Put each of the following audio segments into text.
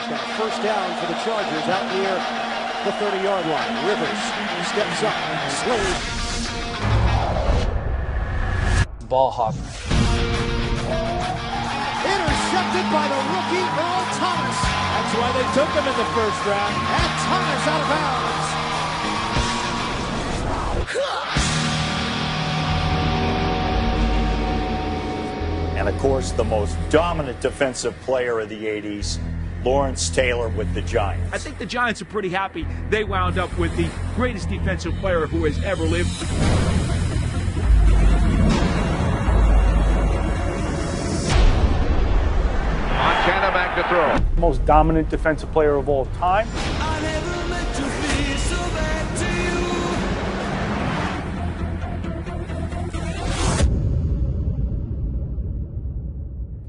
Got a first down for the Chargers out near the 30-yard line. Rivers steps up, slings. Ball hawk. Intercepted by the rookie Earl Thomas. That's why they took him in the first round. And Thomas out of bounds. And of course, the most dominant defensive player of the 80s, Lawrence Taylor with the Giants. I think the Giants are pretty happy they wound up with the greatest defensive player who has ever lived. Montana back to throw. Most dominant defensive player of all time. I never meant to be so bad to you.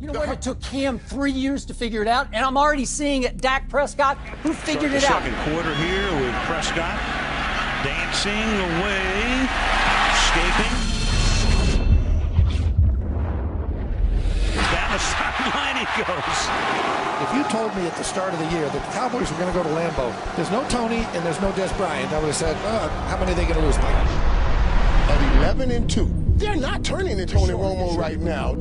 You know what? It took Cam 3 years to figure it out, and I'm already seeing it. Dak Prescott, who figured it out. Second quarter here with Prescott dancing away, escaping. Down the sideline he goes. If you told me at the start of the year that the Cowboys were going to go to Lambeau, there's no Tony and there's no Des Bryant, I would have said, how many are they going to lose by? At 11-2, they're not turning to Tony Romo right now.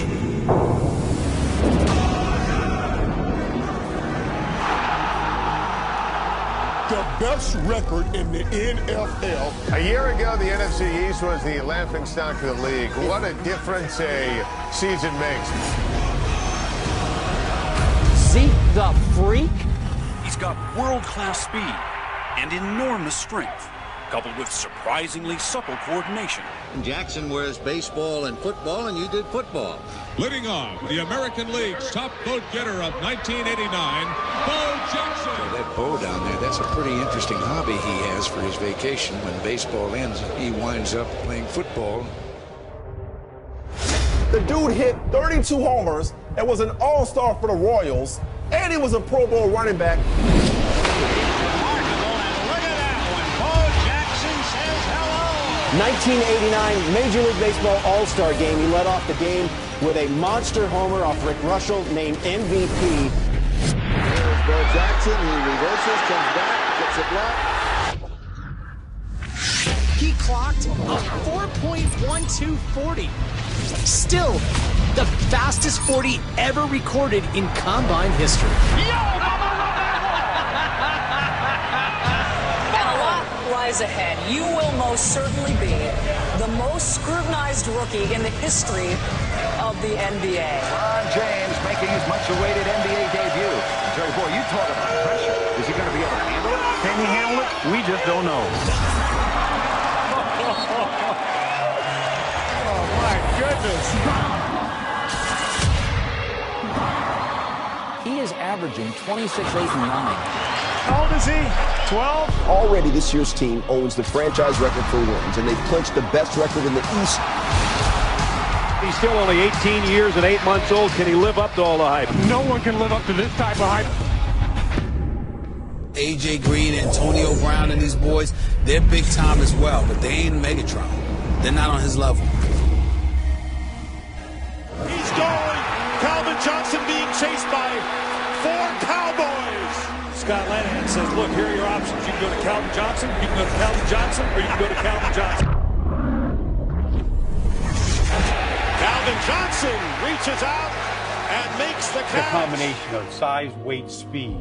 The best record in the NFL. A year ago, the NFC East was the laughingstock of the league. What a difference a season makes. Zeke the Freak? He's got world-class speed and enormous strength, coupled with surprisingly supple coordination. Jackson wears baseball and football, and you did football. Leading off, the American League's top vote getter of 1989, Bo Jackson. So that Bo down there, that's a pretty interesting hobby he has for his vacation. When baseball ends, he winds up playing football. The dude hit 32 homers and was an all-star for the Royals, and he was a Pro Bowl running back. 1989 Major League Baseball All-Star game. He led off the game with a monster homer off Rick Russell, named MVP. There's Bo Jackson. He reverses, comes back, gets it blocked. He clocked a 4.1240. Still, the fastest 40 ever recorded in combine history. Lies ahead. You will most certainly be the most scrutinized rookie in the history of the NBA. LeBron James making his much-awaited NBA debut. Jerry, boy, you talk about pressure. Is he going to be able to handle it? Can he handle it? We just don't know. Oh, my goodness. He is averaging 26, 8, and 9. How old is he? 12? Already this year's team owns the franchise record for wins, and they've clinched the best record in the East. He's still only 18 years and 8 months old. Can he live up to all the hype? No one can live up to this type of hype. A.J. Green, Antonio Brown, and these boys, they're big time as well, but they ain't Megatron. They're not on his level. He's going. Calvin Johnson being chased by 4 Cowboys. Scott Lanahan says, look, here are your options. You can go to Calvin Johnson, you can go to Calvin Johnson, or you can go to Calvin Johnson. Calvin Johnson reaches out and makes the catch. The combination of size, weight, speed,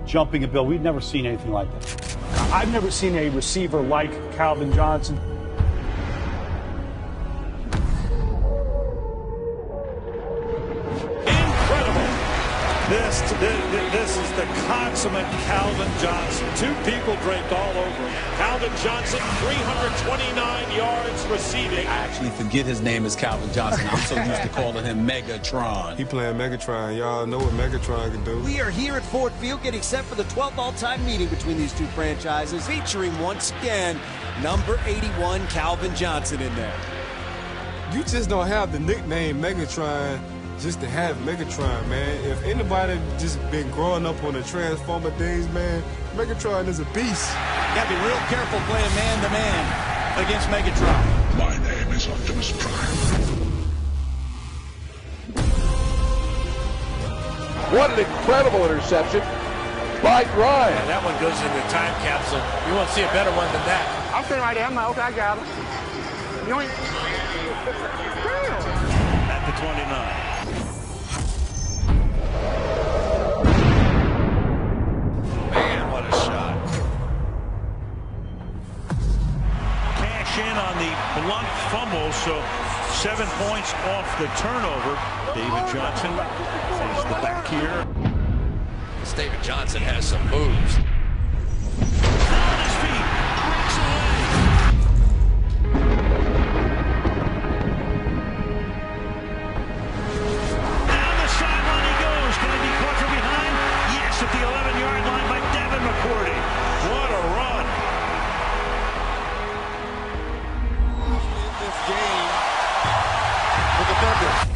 jumping ability. We've never seen anything like that. I've never seen a receiver like Calvin Johnson. This is the consummate Calvin Johnson. 2 people draped all over him. Calvin Johnson, 329 yards receiving. I actually forget his name is Calvin Johnson. I'm so used to calling him Megatron. He playing Megatron. Y'all know what Megatron can do. We are here at Ford Field getting set for the 12th all-time meeting between these two franchises, featuring once again number 81 Calvin Johnson in there. You just don't have the nickname Megatron just to have Megatron, man. If anybody just been growing up on the Transformer days, man, Megatron is a beast. You gotta be real careful playing man-to-man against Megatron. My name is Optimus Prime. What an incredible interception. Bike ride. And that one goes in the time capsule. You won't see a better one than that. I'm sitting right there. I'm like, okay, I got him. Yoink. At the 29. Man, what a shot. Cash in on the blunt fumble, so 7 points off the turnover. David Johnson is the back here. David Johnson has some moves. On his feet, breaks away. Down the sideline he goes. Can he be caught from behind? Yes, at the 11-yard line by Devin McCourty. What a run. In this game for the Thunder.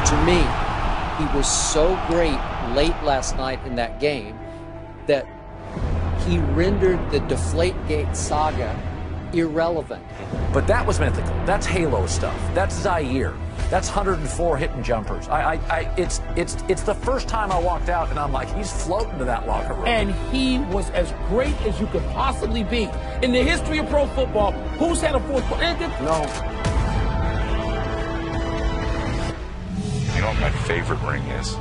To me, he was so great late last night in that game that he rendered the Deflategate saga irrelevant. But that was mythical. That's Halo stuff. That's Zaire. That's 104 hitting jumpers. It's the first time I walked out and I'm like, he's floating to that locker room. And he was as great as you could possibly be. In the history of pro football, who's had a fourth quarter? No. You know what my favorite ring is?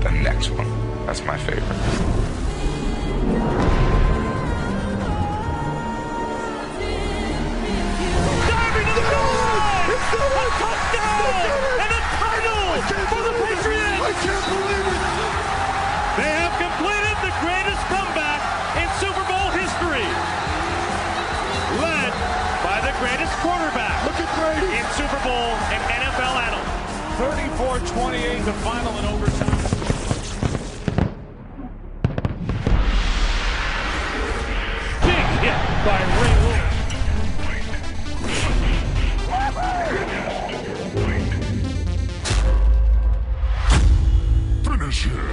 The next one. That's my favorite. Diving to the goal line! A touchdown! And a title for the Patriots! I can't believe it! They have completed the greatest comeback in Super Bowl history. Led by the greatest quarterback in Super Bowl and NFL annals. 34-28, the final in overtime. Big hit by Ray Lewis. Finish him.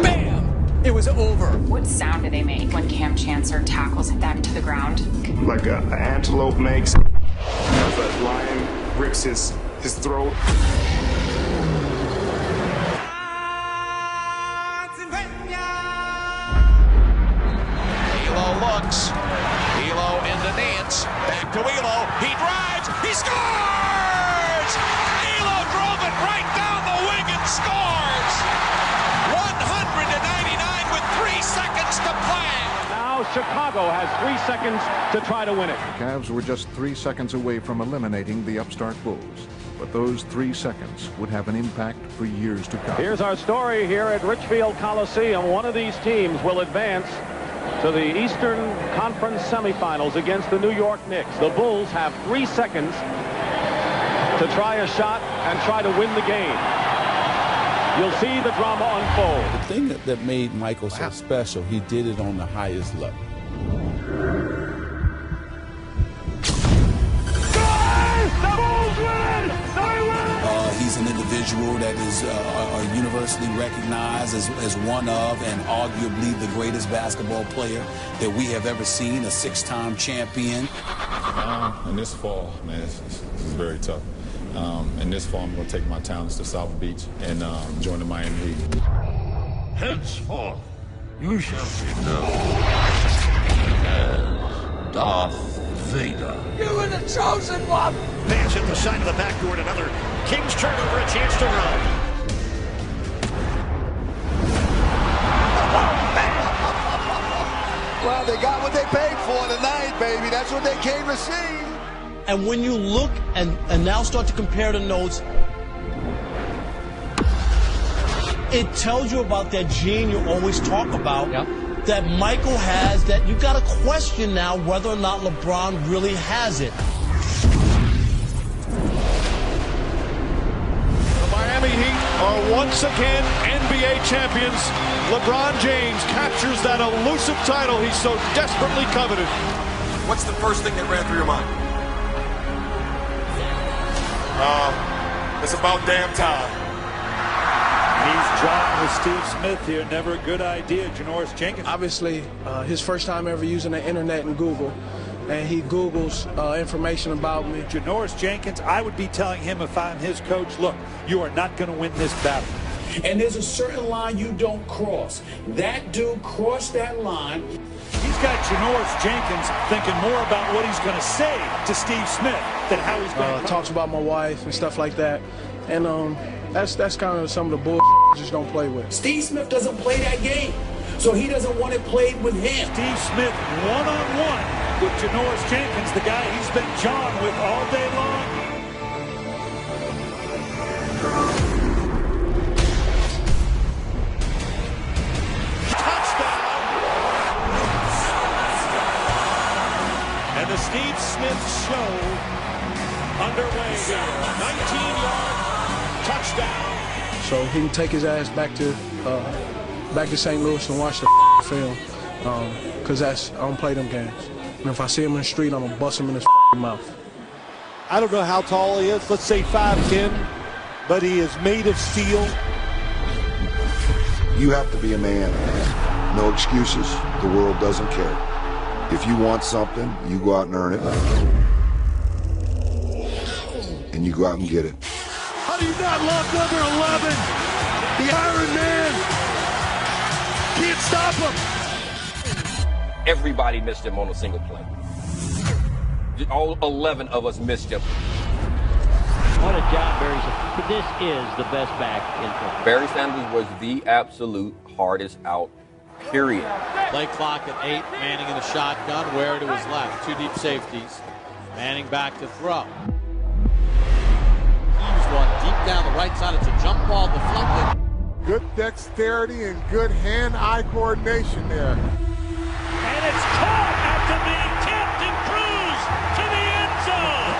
Bam! It was over. What sound do they make when Cam Chancellor tackles him back to the ground? Like an antelope makes. As a lion rips his throat. Elo looks. Elo in the dance. Back to Elo. He drives. He scores! Elo drove it right down the wing and scores! 199 with 3 seconds to play. Now Chicago has 3 seconds to try to win it. The Cavs were just 3 seconds away from eliminating the upstart Bulls. But those 3 seconds would have an impact for years to come. Here's our story here at Richfield Coliseum. One of these teams will advance to the Eastern Conference semifinals against the New York Knicks. The Bulls have 3 seconds to try a shot and try to win the game. You'll see the drama unfold. The thing that made Michael so special, he did it on the highest level. He's an individual that is universally recognized as one of and arguably the greatest basketball player that we have ever seen, a 6-time champion. In this fall, man, this is very tough. In this fall, I'm going to take my talents to South Beach and join the Miami Heat. Henceforth, you shall be known as Darth Vader. You were the chosen one! Pass at the side of the backboard. Another Kings turnover, a chance to run. Well, they got what they paid for tonight, baby. That's what they came to see. And when you look and now start to compare the notes, it tells you about that gene you always talk about. Yep. That Michael has, that you got to question now whether or not LeBron really has it. The Miami Heat are once again NBA champions, LeBron James captures that elusive title he so desperately coveted. What's the first thing that ran through your mind? It's about damn time. He's John with Steve Smith here. Never a good idea. Janoris Jenkins. Obviously, his first time ever using the internet and Google. And he Googles information about me. Janoris Jenkins, I would be telling him if I'm his coach, look, you are not going to win this battle. And there's a certain line you don't cross. That dude crossed that line. He's got Janoris Jenkins thinking more about what he's going to say to Steve Smith than how he's going to talks about my wife and stuff like that. And that's kind of some of the bullshit I just don't play with. Steve Smith doesn't play that game, so he doesn't want it played with him. Steve Smith one-on-one with Janoris Jenkins, the guy he's been John with all day long. Touchdown! And the Steve Smith show underway here. 19-yard touchdown. So he can take his ass back to St. Louis and watch the film, because I don't play them games. And if I see him in the street, I'm going to bust him in his mouth. I don't know how tall he is. Let's say 5'10", but he is made of steel. You have to be a man. No excuses. The world doesn't care. If you want something, you go out and earn it. And you go out and get it. How do you not love number 11? The Iron Man. Can't stop him. Everybody missed him on a single play. All 11 of us missed him. What a job Barry's. This is the best back in football. Barry Sanders was the absolute hardest out, period. Play clock at 8. Manning in the shotgun. Ware to his left. 2 deep safeties. Manning back to throw. He's one deep down the right side. It's a jump ball deflected. Good dexterity and good hand-eye coordination there. And it's caught after being tipped and cruised to the end zone.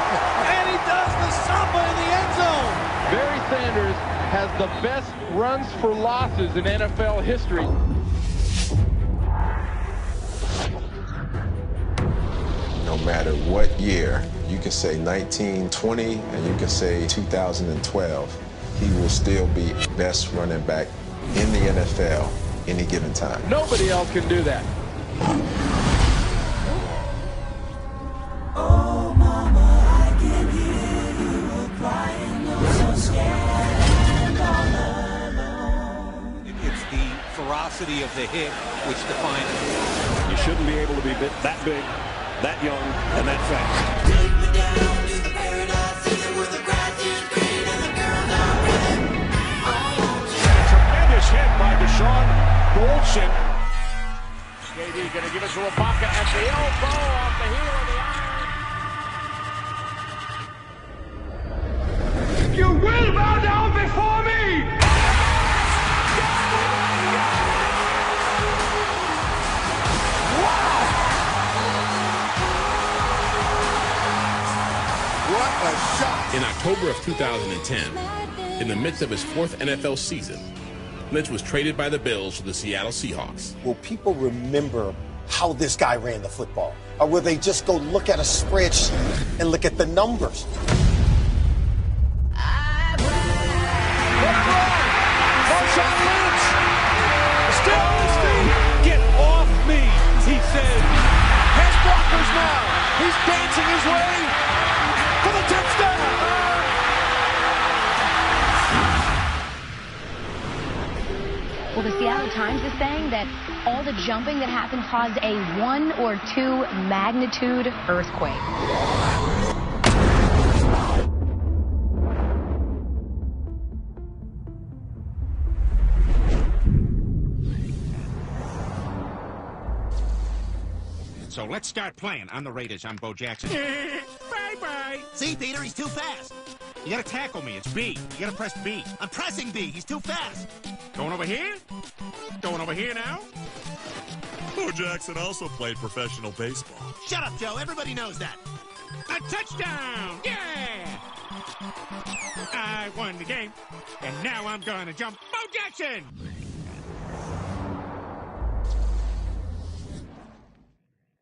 And he does the samba in the end zone. Barry Sanders has the best runs for losses in NFL history. No matter what year, you can say 1920 and you can say 2012, he will still be best running back in the NFL any given time. Nobody else can do that. Oh, mama, I can hear you crying. I'm so scared all alone. It's the ferocity of the hit which defines it. You shouldn't be able to be that big, that young, and that fast. Take me down to the paradise, with the grass is green and the girl not red. Tremendous hit by Deshaun Bolson. KD going to give it to Ibaka at the elbow off the heel of the iron. You will bow down before me! Wow! What a shot! In October of 2010, in the midst of his 4th NFL season, Lynch was traded by the Bills to the Seattle Seahawks. Will people remember how this guy ran the football? Or will they just go look at a spreadsheet and look at the numbers? Marshawn Lynch! Still on his feet! Get off me, he said. Has blockers now. He's dancing his way for the touchdown. Well, the Seattle Times is saying that all the jumping that happened caused a 1 or 2 magnitude earthquake. So let's start playing. I'm the Raiders. I'm Bo Jackson. Bye-bye. See, Peter, he's too fast. You gotta tackle me. It's B. You gotta press B. I'm pressing B. He's too fast. Going over here? Going over here now? Bo Jackson also played professional baseball. Shut up, Joe. Everybody knows that. A touchdown! Yeah! I won the game, and now I'm gonna jump Bo Jackson!